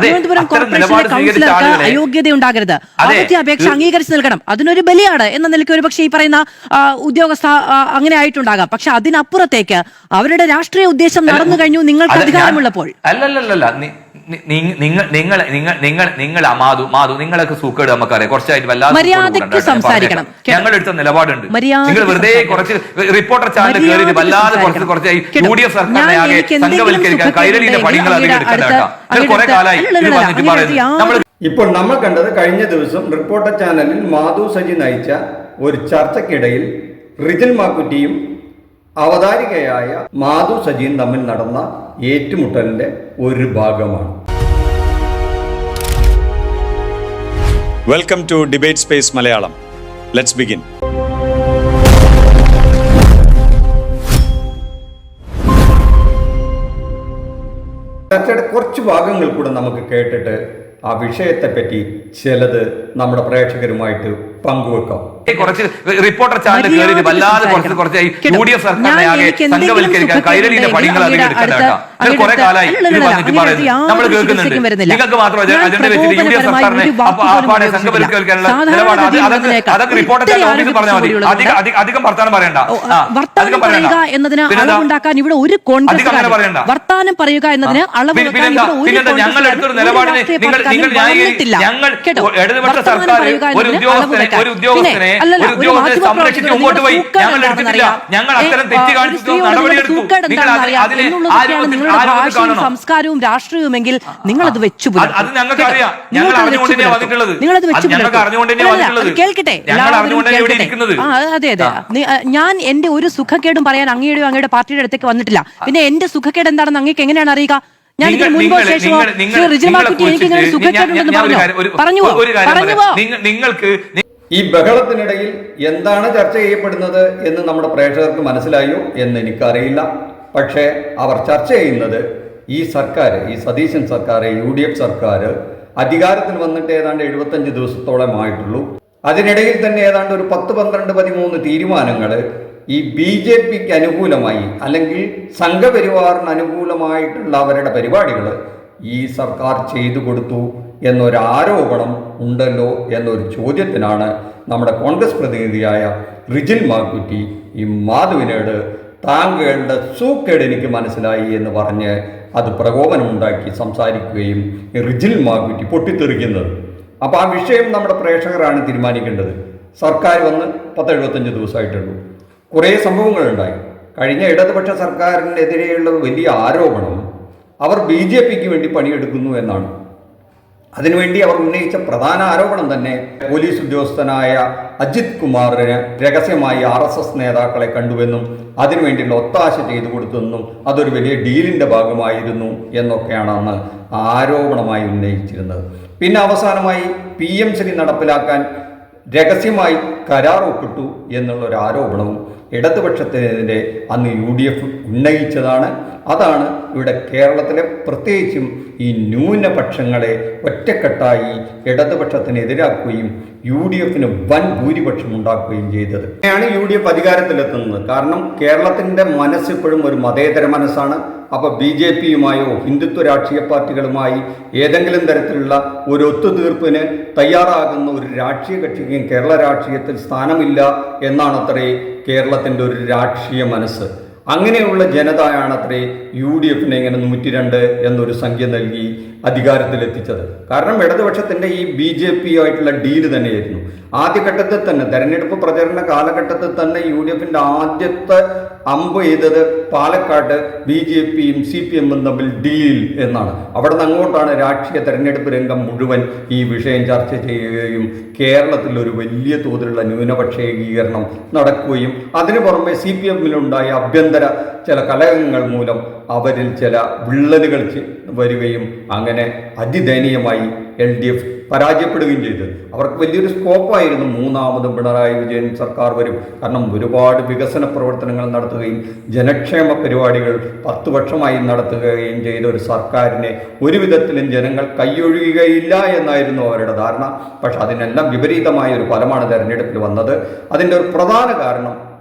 തിരുവനന്തപുരം കോർപ്പറേഷനിലെ കൗൺസിലർക്ക് അയോഗ്യത ഉണ്ടാകരുത്, അവരുടെ അപേക്ഷ അംഗീകരിച്ച് നൽകണം. അതിനൊരു ബലിയാണ് എന്ന നിലയ്ക്ക് ഒരു പക്ഷേ ഈ പറയുന്ന ഉദ്യോഗസ്ഥ അങ്ങനെ ആയിട്ടുണ്ടാകാം. പക്ഷെ അതിനപ്പുറത്തേക്ക് അവരുടെ രാഷ്ട്രീയ ഉദ്ദേശം നടന്നു കഴിഞ്ഞു നിങ്ങൾക്ക് അധികാരമുള്ളപ്പോൾ. അല്ലല്ലല്ല, നിങ്ങൾ മാധു നിങ്ങളൊക്കെ സൂക്കേട് നമുക്കറിയാം. കുറച്ചായിട്ട് മര്യാദയ്ക്ക് സംസാരിക്കണം. ഞങ്ങൾ എടുത്ത നിലപാടുണ്ട്. നിങ്ങൾ വെറുതെ കുറച്ച് റിപ്പോർട്ടർ ചാനൽ കയറി വല്ലാതെ കുറച്ചായി UDF സർക്കാരിനെ ആകെ സംഘവൽക്കരിക്കാൻ കൈരളിയുടെ പണികൾ എടുക്കാൻ കുറെ കാലമായി നമ്മൾ. ഇപ്പോൾ നമ്മൾ കണ്ടത് കഴിഞ്ഞ ദിവസം റിപ്പോർട്ടർ ചാനലിൽ മാധു സജി നയിച്ച ഒരു ചർച്ചയ്ക്കിടയിൽ റിജിൽ മാക്കുറ്റിയും അവതാരികയായ മാധു സജിയും തമ്മിൽ നടന്ന ഏറ്റുമുട്ടലിന്റെ ഒരു ഭാഗമാണ്. Welcome to debate space Malayalam. Let's begin. ചർച്ചയുടെ കുറച്ച് ഭാഗങ്ങൾ കൂടെ നമുക്ക് കേട്ടിട്ട് ആ വിഷയത്തെപ്പറ്റി ചിലത് നമ്മുടെ പ്രേക്ഷകരുമായിട്ട് പങ്കുവെക്കാം. കുറച്ച് റിപ്പോർട്ടർ ചാനൽ കയറി വല്ലാതെ കുറച്ചായി UDF സർക്കാരിനെ ആകെ സംഘവൽക്കരിക്കാൻ കൈരളിയുടെ പണികൾ എടുക്കാൻ കുറെ കാലമായി നമ്മൾ കേൾക്കുന്നുണ്ട്. നിങ്ങൾക്ക് മാത്രം അജണ്ട വെച്ചിട്ട് UDF സർക്കാരിനെ സംഘവൽക്കരിക്കാനുള്ള നിലപാട് അതൊക്കെ റിപ്പോർട്ടർ ചാനൽ പറഞ്ഞാൽ മതി. അധികം വർത്താനം പറയണ്ട. എന്നതിന് അളവുണ്ടാക്കാൻ ഇവിടെ ഒരു കോൺഗ്രസ് പറയണ്ട. വർത്താനം പറയുക എന്നതിന് അളവ് ഞങ്ങൾ എടുത്തൊരു നിലപാടിനെ ഞങ്ങൾ ഇടതുപക്ഷ സർക്കാർ ഒരു ഉദ്യോഗസ്ഥനെ സംരക്ഷിച്ച് മുമ്പോട്ട് പോയി. ഞങ്ങൾ എടുത്തിട്ടില്ല. ഞങ്ങൾ അത്തരം തെറ്റ് കാണിച്ചു നടപടിയെടുത്തു. സംസ്കാരവും രാഷ്ട്രീയവുമെങ്കിൽ നിങ്ങൾ അത് വെച്ചു. അത് ഞങ്ങൾക്ക് അറിയാം. ഞങ്ങൾ അറിഞ്ഞുകൊണ്ട് തന്നെയാണ് വന്നിട്ടുള്ളത്. ഞങ്ങൾക്ക് അറിഞ്ഞുകൊണ്ട് തന്നെയാണ് വന്നിട്ടുള്ളത്. കേൾക്കട്ടെ, അതെ അതെ. ഞാൻ എന്റെ ഒരു സുഖക്കേടും പറയാൻ അങ്ങയുടെയോ അങ്ങയുടെ പാർട്ടിയുടെ അടുത്തേക്ക് വന്നിട്ടില്ല. പിന്നെ എന്റെ സുഖക്കേട് എന്താണെന്ന് അങ്ങേക്ക് എങ്ങനെയാണ് അറിയുക? ഞാൻ മുൻപോ ശേഷമോ റിജിൽ മാക്കുറ്റി എനിക്ക് ഇങ്ങനെ സുഖക്കേടുണ്ടെന്ന് നിങ്ങൾക്ക് ഈ ബഹളത്തിനിടയിൽ എന്താണ് ചർച്ച ചെയ്യപ്പെടുന്നത് എന്ന് നമ്മുടെ പ്രേക്ഷകർക്ക് മനസ്സിലായോ എന്ന് എനിക്കറിയില്ല. പക്ഷേ അവർ ചർച്ച ചെയ്യുന്നത് ഈ സർക്കാർ, ഈ സതീശൻ സർക്കാർ, UDF സർക്കാർ അധികാരത്തിൽ വന്നിട്ട് ഏതാണ്ട് 75 ദിവസത്തോളമായിട്ടുള്ളൂ. അതിനിടയിൽ തന്നെ ഏതാണ്ട് ഒരു 10, 12, 13 തീരുമാനങ്ങൾ ഈ BJPക്ക് അനുകൂലമായി അല്ലെങ്കിൽ സംഘപരിവാറിന് അനുകൂലമായിട്ടുള്ള അവരുടെ പരിപാടികൾ ഈ സർക്കാർ ചെയ്തു കൊടുത്തു എന്നൊരാരോപണം ഉണ്ടല്ലോ എന്നൊരു ചോദ്യത്തിനാണ് നമ്മുടെ കോൺഗ്രസ് പ്രതിനിധിയായ റിജിൽ മാക്കുറ്റി ഈ മാധുവിനോട് താങ്കളുടെ സൂക്കേട് എനിക്ക് മനസ്സിലായി എന്ന് പറഞ്ഞ് അത് പ്രകോപനമുണ്ടാക്കി സംസാരിക്കുകയും റിജിൽ മാക്കുറ്റി പൊട്ടിത്തെറിക്കുന്നത്. അപ്പോൾ ആ വിഷയം നമ്മുടെ പ്രേക്ഷകരാണ് തീരുമാനിക്കേണ്ടത്. സർക്കാർ വന്ന് 10-75 ദിവസമായിട്ടുള്ളൂ. കുറേ സംഭവങ്ങളുണ്ടായി. കഴിഞ്ഞ ഇടതുപക്ഷ സർക്കാരിനെതിരെയുള്ള വലിയ ആരോപണം അവർ BJPക്ക് വേണ്ടി പണിയെടുക്കുന്നു എന്നാണ്. അതിനുവേണ്ടി അവർ ഉന്നയിച്ച പ്രധാന ആരോപണം തന്നെ പോലീസ് ഉദ്യോഗസ്ഥനായ അജിത് കുമാറിന് രഹസ്യമായി RSS നേതാക്കളെ കണ്ടുവെന്നും അതിനുവേണ്ടിയുള്ള ഒത്താശ ചെയ്തു കൊടുത്തെന്നും അതൊരു വലിയ ഡീലിൻ്റെ ഭാഗമായിരുന്നു എന്നൊക്കെയാണ് അന്ന് ആരോപണമായി ഉന്നയിച്ചിരുന്നത്. പിന്നെ അവസാനമായി PM-ശ്രീ നടപ്പിലാക്കാൻ രഹസ്യമായി കരാർ ഒപ്പിട്ടു എന്നുള്ളൊരു ആരോപണവും ഇടതുപക്ഷത്തിനെതിരെ അന്ന് UDF ഉന്നയിച്ചതാണ്. അതാണ് ഇവിടെ കേരളത്തിലെ പ്രത്യേകിച്ചും ഈ ന്യൂനപക്ഷങ്ങളെ ഒറ്റക്കെട്ടായി ഇടതുപക്ഷത്തിനെതിരാക്കുകയും UDFന് വൻ ഭൂരിപക്ഷം ഉണ്ടാക്കുകയും ചെയ്തത്. അങ്ങനെയാണ് UDF അധികാരത്തിലെത്തുന്നത്. കാരണം കേരളത്തിൻ്റെ മനസ്സിപ്പോഴും ഒരു മതേതര മനസ്സാണ്. അപ്പോൾ BJPയുമായോ ഹിന്ദുത്വ രാഷ്ട്രീയ പാർട്ടികളുമായി ഏതെങ്കിലും തരത്തിലുള്ള ഒരു ഒത്തുതീർപ്പിന് തയ്യാറാകുന്ന ഒരു രാഷ്ട്രീയ കക്ഷിക്കും കേരള രാഷ്ട്രീയത്തിൽ സ്ഥാനമില്ല എന്നാണത്രേ കേരളത്തിൻ്റെ ഒരു രാഷ്ട്രീയ മനസ്സ്. അങ്ങനെയുള്ള ജനതയാണത്രേ UDFനെ ഇങ്ങനെ 102 എന്നൊരു സംഖ്യ നൽകി അധികാരത്തിലെത്തിച്ചത്. കാരണം ഇടതുപക്ഷത്തിൻ്റെ ഈ BJPയുമായിട്ടുള്ള ഡീല് തന്നെയായിരുന്നു. ആദ്യഘട്ടത്തിൽ തന്നെ തെരഞ്ഞെടുപ്പ് പ്രചരണ കാലഘട്ടത്തിൽ തന്നെ UDFൻ്റെ ആദ്യത്തെ അമ്പ് ചെയ്തത് പാലക്കാട് BJPയും CPM-ഉം തമ്മിൽ ഡീൽ എന്നാണ്. അവിടെ നിന്ന് അങ്ങോട്ടാണ് രാഷ്ട്രീയ തെരഞ്ഞെടുപ്പ് രംഗം മുഴുവൻ ഈ വിഷയം ചർച്ച ചെയ്യുകയും കേരളത്തിൽ ഒരു വലിയ തോതിലുള്ള ന്യൂനപക്ഷ ഏകീകരണം നടക്കുകയും അതിനു പുറമെ CPM-ലുണ്ടായ ആഭ്യന്തര ചില കലഹങ്ങൾ മൂലം അവരിൽ ചില വിള്ളലുകൾ വരികയും അങ്ങനെ അതിദയനീയമായി LDF പരാജയപ്പെടുകയും ചെയ്തു. അവർക്ക് വലിയൊരു സ്കോപ്പായിരുന്നു മൂന്നാമതും പിണറായി വിജയൻ സർക്കാർ വരും. കാരണം ഒരുപാട് വികസന പ്രവർത്തനങ്ങൾ നടത്തുകയും ജനക്ഷേമ പരിപാടികൾ 10 വർഷമായി നടത്തുകയും ചെയ്ത ഒരു സർക്കാരിനെ ഒരു വിധത്തിലും ജനങ്ങൾ കൈയൊഴിയുകയില്ല എന്നായിരുന്നു അവരുടെ ധാരണ. പക്ഷെ അതിനെല്ലാം വിപരീതമായ ഒരു ഫലമാണ് തെരഞ്ഞെടുപ്പിൽ വന്നത്. അതിൻ്റെ ഒരു പ്രധാന കാരണം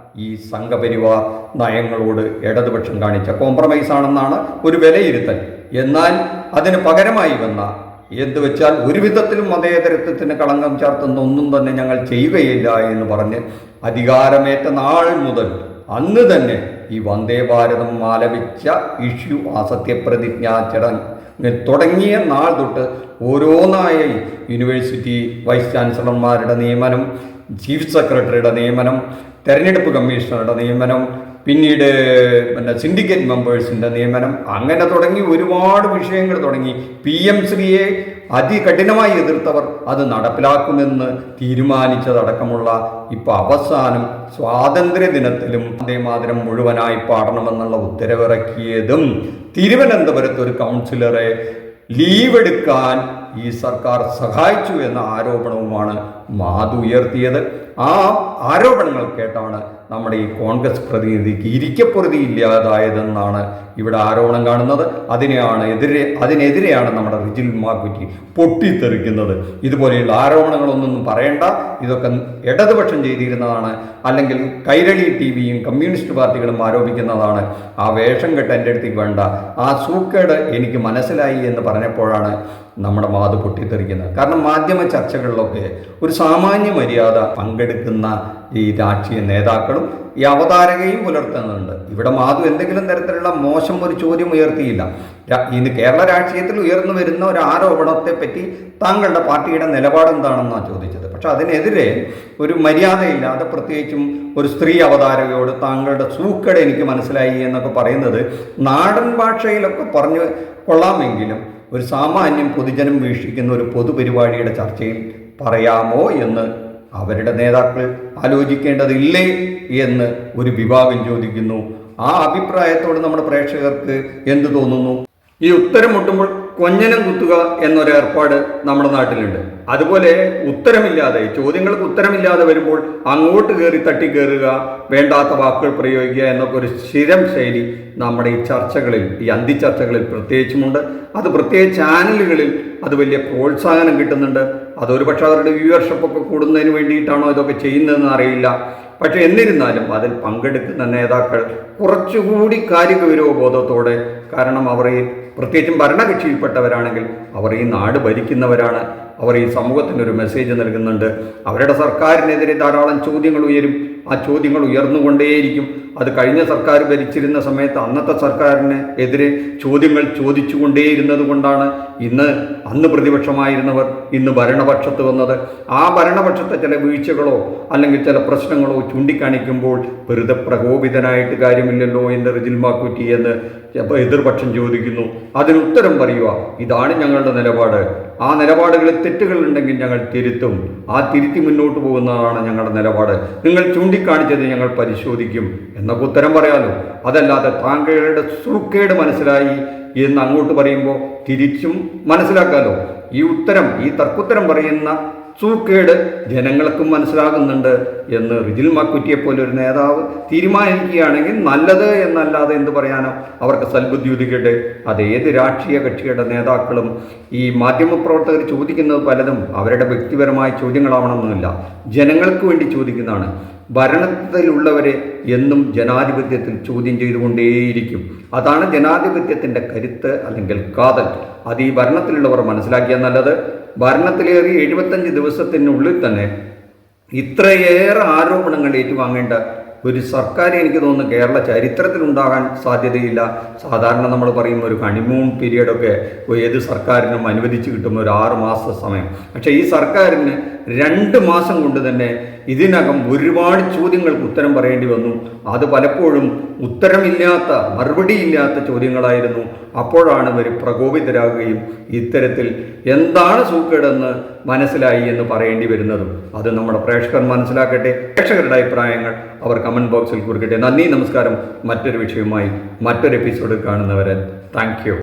ഈ സംഘപരിവാർ നയങ്ങളോട് ഇടതുപക്ഷം കാണിച്ച കോംപ്രമൈസ് ആണെന്നാണ് ഒരു വിലയിരുത്തൽ. എന്നാൽ അതിന് പകരമായി വന്ന എന്ത് വെച്ചാൽ ഒരു വിധത്തിലും മതേതരത്വത്തിന് കളങ്കം ചാർത്തുന്ന ഒന്നും തന്നെ ഞങ്ങൾ ചെയ്യുകയില്ല എന്ന് പറഞ്ഞ് അധികാരമേറ്റ നാൾ മുതൽ അന്ന് തന്നെ ഈ വന്ദേ ഭാരതം ആലപിച്ച ഇഷ്യൂ ആ സത്യപ്രതിജ്ഞാ ചടങ്ങ് തുടങ്ങിയ നാൾ തൊട്ട് ഓരോന്നായി യൂണിവേഴ്സിറ്റി വൈസ് ചാൻസലർമാരുടെ നിയമനം, ചീഫ് സെക്രട്ടറിയുടെ നിയമനം, തെരഞ്ഞെടുപ്പ് കമ്മീഷണറുടെ നിയമനം, പിന്നീട് സിൻഡിക്കേറ്റ് മെമ്പേഴ്സിൻ്റെ നിയമനം, അങ്ങനെ തുടങ്ങി ഒരുപാട് വിഷയങ്ങൾ തുടങ്ങി. PM-ശ്രീയെ അതികഠിനമായി എതിർത്തവർ അത് നടപ്പിലാക്കുമെന്ന് തീരുമാനിച്ചതടക്കമുള്ള ഇപ്പം അവസാനം സ്വാതന്ത്ര്യ ദിനത്തിലും വന്ദേമാതരം മുഴുവനായി പാടണമെന്നുള്ള ഉത്തരവിറക്കിയതും തിരുവനന്തപുരത്ത് ഒരു കൗൺസിലറെ ലീവ് എടുക്കാൻ ഈ സർക്കാർ സഹായിച്ചു എന്ന ആരോപണവുമാണ് മാധു ഉയർത്തിയത്. ആ ആരോപണങ്ങൾ കേട്ടാണ് നമ്മുടെ ഈ കോൺഗ്രസ് പ്രതിനിധിക്ക് ഇരിക്കപ്പൊറുതി ഇല്ലാതായതെന്നാണ് ഇവിടെ ആരോപണം കാണുന്നത്. അതിനെതിരെയാണ് നമ്മുടെ റിജിൽ മാക്കുറ്റി പൊട്ടിത്തെറിക്കുന്നത്. ഇതുപോലെയുള്ള ആരോപണങ്ങളൊന്നും പറയണ്ട, ഇതൊക്കെ ഇടതുപക്ഷം ചെയ്തിരുന്നതാണ്, അല്ലെങ്കിൽ കൈരളി TV-യും കമ്മ്യൂണിസ്റ്റ് പാർട്ടികളും ആരോപിക്കുന്നതാണ്. ആ വേഷം കെട്ട് എൻ്റെ അടുത്തേക്ക് വേണ്ട, ആ സൂക്കേട് എനിക്ക് മനസ്സിലായി എന്ന് പറഞ്ഞപ്പോഴാണ് നമ്മുടെ മാധു പൊട്ടിത്തെറിക്കുന്നത്. കാരണം മാധ്യമ ചർച്ചകളിലൊക്കെ ഒരു സാമാന്യ മര്യാദ പങ്കെടുക്കുന്ന ഈ രാഷ്ട്രീയ നേതാക്കളും ഈ അവതാരകയും പുലർത്തുന്നുണ്ട്. ഇവിടെ മാധു എന്തെങ്കിലും തരത്തിലുള്ള മോശം ഒരു ചോദ്യം ഉയർത്തിയില്ല. ഇന്ന് കേരള രാഷ്ട്രീയത്തിൽ ഉയർന്നു വരുന്ന ഒരു ആരോപണത്തെ പറ്റി താങ്കളുടെ പാർട്ടിയുടെ നിലപാടെന്താണെന്നാണ് ചോദിച്ചത്. പക്ഷെ അതിനെതിരെ ഒരു മര്യാദയില്ലാതെ, പ്രത്യേകിച്ചും ഒരു സ്ത്രീ അവതാരകയോട് താങ്കളുടെ സൂക്കേട് എനിക്ക് മനസ്സിലായി എന്നൊക്കെ പറയുന്നത് നാടൻ ഭാഷയിലൊക്കെ പറഞ്ഞു കൊള്ളാമെങ്കിലും ഒരു സാമാന്യം പൊതുജനം വീക്ഷിക്കുന്ന ഒരു പൊതുപരിപാടിയുടെ ചർച്ചയിൽ പറയാമോ എന്ന് അവരുടെ നേതാക്കൾ ആലോചിക്കേണ്ടതില്ലേ എന്ന് ഒരു വിഭാഗം ചോദിക്കുന്നു. ആ അഭിപ്രായത്തോട് നമ്മുടെ പ്രേക്ഷകർക്ക് എന്ത് തോന്നുന്നു? ഈ ഉത്തരം മുട്ടുമ്പോൾ കൊഞ്ഞനം കുത്തുക എന്നൊരു ഏർപ്പാട് നമ്മുടെ നാട്ടിലുണ്ട്. അതുപോലെ ഉത്തരമില്ലാതെ, ചോദ്യങ്ങൾക്ക് ഉത്തരമില്ലാതെ വരുമ്പോൾ അങ്ങോട്ട് കയറി തട്ടിക്കയറുക, വേണ്ടാത്ത വാക്കുകൾ പ്രയോഗിക്കുക എന്നൊക്കെ ഒരു സ്ഥിരം ശൈലി നമ്മുടെ ഈ ചർച്ചകളിൽ, ഈ അന്തിച്ചർച്ചകളിൽ പ്രത്യേകിച്ചുമുണ്ട്. അത് പ്രത്യേക ചാനലുകളിൽ അത് വലിയ പ്രോത്സാഹനം കിട്ടുന്നുണ്ട്. അതൊരു പക്ഷേ അവരുടെ വ്യൂവർഷിപ്പൊക്കെ കൂടുന്നതിന് വേണ്ടിയിട്ടാണോ ഇതൊക്കെ ചെയ്യുന്നതെന്ന് അറിയില്ല. പക്ഷെ എന്നിരുന്നാലും അതിൽ പങ്കെടുക്കുന്ന നേതാക്കൾ കുറച്ചുകൂടി കാര്യഗൗരവബോധത്തോടെ, കാരണം അവർ ഈ പ്രത്യേകിച്ചും ഭരണകക്ഷിയിൽപ്പെട്ടവരാണെങ്കിൽ അവർ ഈ നാട് ഭരിക്കുന്നവരാണ്, അവർ ഈ സമൂഹത്തിനൊരു മെസ്സേജ് നൽകുന്നുണ്ട്. അവരുടെ സർക്കാരിനെതിരെ ധാരാളം ചോദ്യങ്ങൾ ഉയരും. ആ ചോദ്യങ്ങൾ ഉയർന്നുകൊണ്ടേയിരിക്കും. അത് കഴിഞ്ഞ സർക്കാർ ഭരിച്ചിരുന്ന സമയത്ത് അന്നത്തെ സർക്കാരിന് എതിരെ ചോദ്യങ്ങൾ ചോദിച്ചുകൊണ്ടേയിരുന്നത് കൊണ്ടാണ് അന്ന് പ്രതിപക്ഷമായിരുന്നവർ ഇന്ന് ഭരണപക്ഷത്ത് വന്നത്. ആ ഭരണപക്ഷത്തെ ചില വീഴ്ചകളോ അല്ലെങ്കിൽ ചില പ്രശ്നങ്ങളോ ചൂണ്ടിക്കാണിക്കുമ്പോൾ വെറുതെ പ്രകോപിതനായിട്ട് കാര്യമില്ലല്ലോ എന്ന് റിജിൽ മാക്കുറ്റി എന്ന് എതിർപക്ഷം ചോദിക്കുന്നു. അതിനുത്തരം പറയുക, ഇതാണ് ഞങ്ങളുടെ നിലപാട്, ആ നിലപാടുകളിൽ തെറ്റുകളുണ്ടെങ്കിൽ ഞങ്ങൾ തിരുത്തും, ആ തിരുത്തി മുന്നോട്ട് പോകുന്നതാണ് ഞങ്ങളുടെ നിലപാട്, നിങ്ങൾ ചൂണ്ടിക്കാണിച്ചത് ഞങ്ങൾ പരിശോധിക്കും എന്നൊക്കെ ഉത്തരം പറയാലോ. അതല്ലാതെ താങ്കളുടെ സൂക്കേട് മനസ്സിലായി എന്ന് അങ്ങോട്ട് പറയുമ്പോൾ തിരിച്ചും മനസ്സിലാക്കാലോ. ഈ ഉത്തരം, ഈ തർക്കുത്തരം പറയുന്ന സൂക്കേട് ജനങ്ങൾക്കും മനസ്സിലാകുന്നുണ്ട് എന്ന് റിജിൽ മാക്കുറ്റിയെ പോലെ ഒരു നേതാവ് തീരുമാനിക്കുകയാണെങ്കിൽ നല്ലത് എന്നല്ലാതെ എന്ത് പറയാനോ. അവർക്ക് സൽബുദ്ധി ഉദിക്കട്ടെ. അത് ഏത് രാഷ്ട്രീയ കക്ഷിയുടെ നേതാക്കളും ഈ മാധ്യമപ്രവർത്തകർ ചോദിക്കുന്നത് പലതും അവരുടെ വ്യക്തിപരമായ ചോദ്യങ്ങളാവണമെന്നില്ല, ജനങ്ങൾക്ക് വേണ്ടി ചോദിക്കുന്നതാണ്. ഭരണത്തിലുള്ളവരെ എന്നും ജനാധിപത്യത്തിൽ ചോദ്യം ചെയ്തുകൊണ്ടേയിരിക്കും. അതാണ് ജനാധിപത്യത്തിൻ്റെ കരുത്ത് അല്ലെങ്കിൽ കാതൽ. അത് ഈ ഭരണത്തിലുള്ളവർ മനസ്സിലാക്കിയാൽ നല്ലത്. ഭരണത്തിലേറി 75 ദിവസത്തിനുള്ളിൽ തന്നെ ഇത്രയേറെ ആരോപണങ്ങൾ ഏറ്റുവാങ്ങേണ്ട ഒരു സർക്കാർ എനിക്ക് തോന്നുന്നു കേരള ചരിത്രത്തിലുണ്ടാകാൻ സാധ്യതയില്ല. സാധാരണ നമ്മൾ പറയുന്ന ഒരു ഹണിമൂൺ പീരീഡൊക്കെ ഏത് സർക്കാരിനും അനുവദിച്ച് കിട്ടുന്ന ഒരു 6 മാസ സമയം. പക്ഷേ ഈ സർക്കാരിന് 2 മാസം കൊണ്ട് തന്നെ ഇതിനകം ഒരുപാട് ചോദ്യങ്ങൾക്ക് ഉത്തരം പറയേണ്ടി വന്നു. അത് പലപ്പോഴും ഉത്തരമില്ലാത്ത, മറുപടിയില്ലാത്ത ചോദ്യങ്ങളായിരുന്നു. അപ്പോഴാണ് ഇവർ പ്രകോപിതരാകുകയും ഇത്തരത്തിൽ എന്താണ് സൂക്കേടെന്ന് മനസ്സിലായി എന്ന് പറയേണ്ടി വരുന്നതും. അത് നമ്മുടെ പ്രേക്ഷകർ മനസ്സിലാക്കട്ടെ. പ്രേക്ഷകരുടെ അഭിപ്രായങ്ങൾ അവർ കമൻറ്റ് ബോക്സിൽ കുറിക്കട്ടെ. നന്ദി, നമസ്കാരം. മറ്റൊരു വിഷയവുമായി മറ്റൊരു എപ്പിസോഡ് കാണുന്നവരെ താങ്ക് യു.